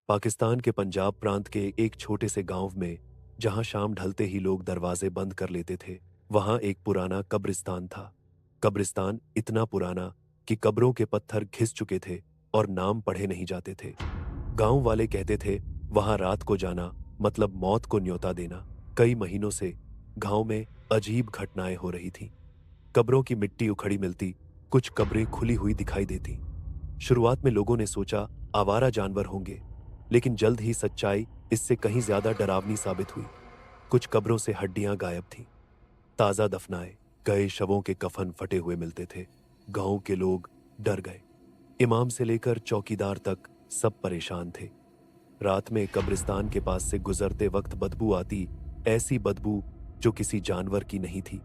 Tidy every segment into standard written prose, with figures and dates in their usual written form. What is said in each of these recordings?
पाकिस्तान के पंजाब प्रांत के एक छोटे से गांव में, जहां शाम ढलते ही लोग दरवाजे बंद कर लेते थे, वहां एक पुराना कब्रिस्तान था। कब्रिस्तान इतना पुराना कि कब्रों के पत्थर घिस चुके थे और नाम पढ़े नहीं जाते थे। गांव वाले कहते थे, वहां रात को जाना मतलब मौत को न्योता देना। कई महीनों से गांव में अजीब घटनाएं हो रही थीं। कब्रों की मिट्टी उखड़ी मिलती, कुछ कब्रें खुली हुई दिखाई देती। शुरुआत में लोगों ने सोचा आवारा जानवर होंगे, लेकिन जल्द ही सच्चाई इससे कहीं ज्यादा डरावनी साबित हुई। कुछ कब्रों से हड्डियां गायब थीं, ताजा दफनाए गए शवों के कफन फटे हुए मिलते थे। गांव के लोग डर गए। इमाम से लेकर चौकीदार तक सब परेशान थे। रात में कब्रिस्तान के पास से गुजरते वक्त बदबू आती, ऐसी बदबू जो किसी जानवर की नहीं थी।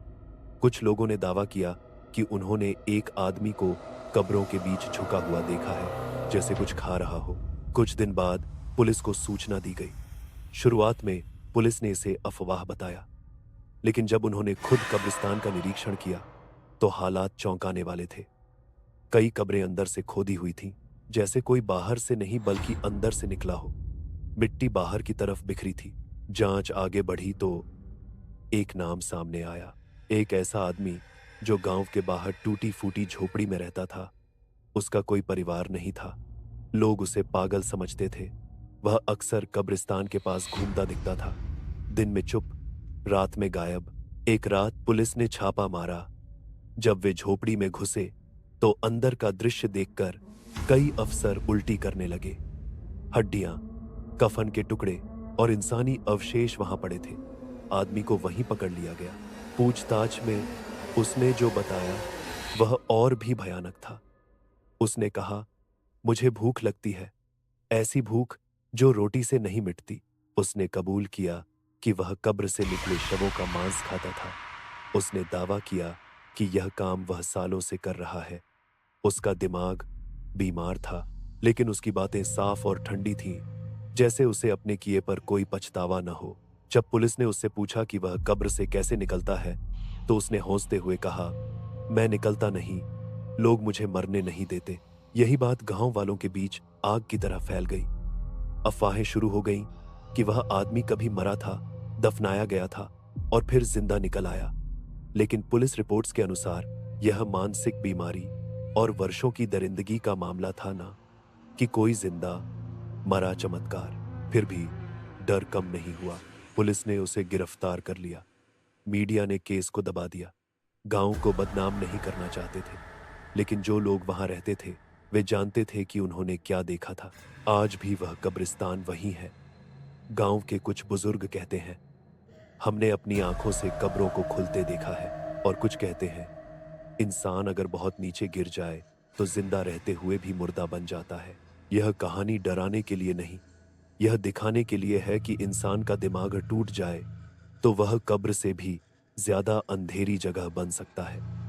कुछ लोगों ने दावा किया कि उन्होंने एक आदमी को कब्रों के बीच झुका हुआ देखा है, जैसे कुछ खा रहा हो। कुछ दिन बाद पुलिस को सूचना दी गई। शुरुआत में पुलिस ने इसे अफवाह बताया, लेकिन जब उन्होंने खुद कब्रिस्तान का निरीक्षण किया तो हालात चौंकाने वाले थे। कई कब्रें अंदर से खोदी हुई थीं, जैसे कोई बाहर से नहीं बल्कि अंदर से निकला हो। मिट्टी बाहर की तरफ बिखरी थी। जांच आगे बढ़ी तो एक नाम सामने आया। एक ऐसा आदमी जो गांव के बाहर टूटी फूटी झोपड़ी में रहता था। उसका कोई परिवार नहीं था। लोग उसे पागल समझते थे। वह अक्सर कब्रिस्तान के पास घूमता दिखता था, दिन में चुप, रात में गायब। एक रात पुलिस ने छापा मारा। जब वे झोपड़ी में घुसे तो अंदर का दृश्य देखकर कई अफसर उल्टी करने लगे। हड्डियां, कफन के टुकड़े और इंसानी अवशेष वहां पड़े थे। आदमी को वहीं पकड़ लिया गया। पूछताछ में उसने जो बताया वह और भी भयानक था। उसने कहा, मुझे भूख लगती है, ऐसी भूख जो रोटी से नहीं मिटती। उसने कबूल किया कि वह कब्र से निकले शवों का मांस खाता था। उसने दावा किया कि यह काम वह सालों से कर रहा है। उसका दिमाग बीमार था, लेकिन उसकी बातें साफ और ठंडी थीं, जैसे उसे अपने किए पर कोई पछतावा न हो। जब पुलिस ने उससे पूछा कि वह कब्र से कैसे निकलता है, तो उसने हौंसते हुए कहा, मैं निकलता नहीं, लोग मुझे मरने नहीं देते। यही बात गांव वालों के बीच आग की तरह फैल गई। अफवाहें शुरू हो गईं कि वह आदमी कभी मरा था, दफनाया गया था और फिर जिंदा निकल आया। लेकिन पुलिस रिपोर्ट्स के अनुसार यह मानसिक बीमारी और वर्षों की दरिंदगी का मामला था, ना कि कोई जिंदा मरा चमत्कार। फिर भी डर कम नहीं हुआ। पुलिस ने उसे गिरफ्तार कर लिया। मीडिया ने केस को दबा दिया। गांव को बदनाम नहीं करना चाहते थे, लेकिन जो लोग वहां रहते थे वे जानते थे कि उन्होंने क्या देखा था। आज भी वह कब्रिस्तान वही है। गांव के कुछ बुजुर्ग कहते हैं, हमने अपनी आंखों से कब्रों को खुलते देखा है। और कुछ कहते हैं, इंसान अगर बहुत नीचे गिर जाए तो जिंदा रहते हुए भी मुर्दा बन जाता है। यह कहानी डराने के लिए नहीं, यह दिखाने के लिए है कि इंसान का दिमाग टूट जाए तो वह कब्र से भी ज्यादा अंधेरी जगह बन सकता है।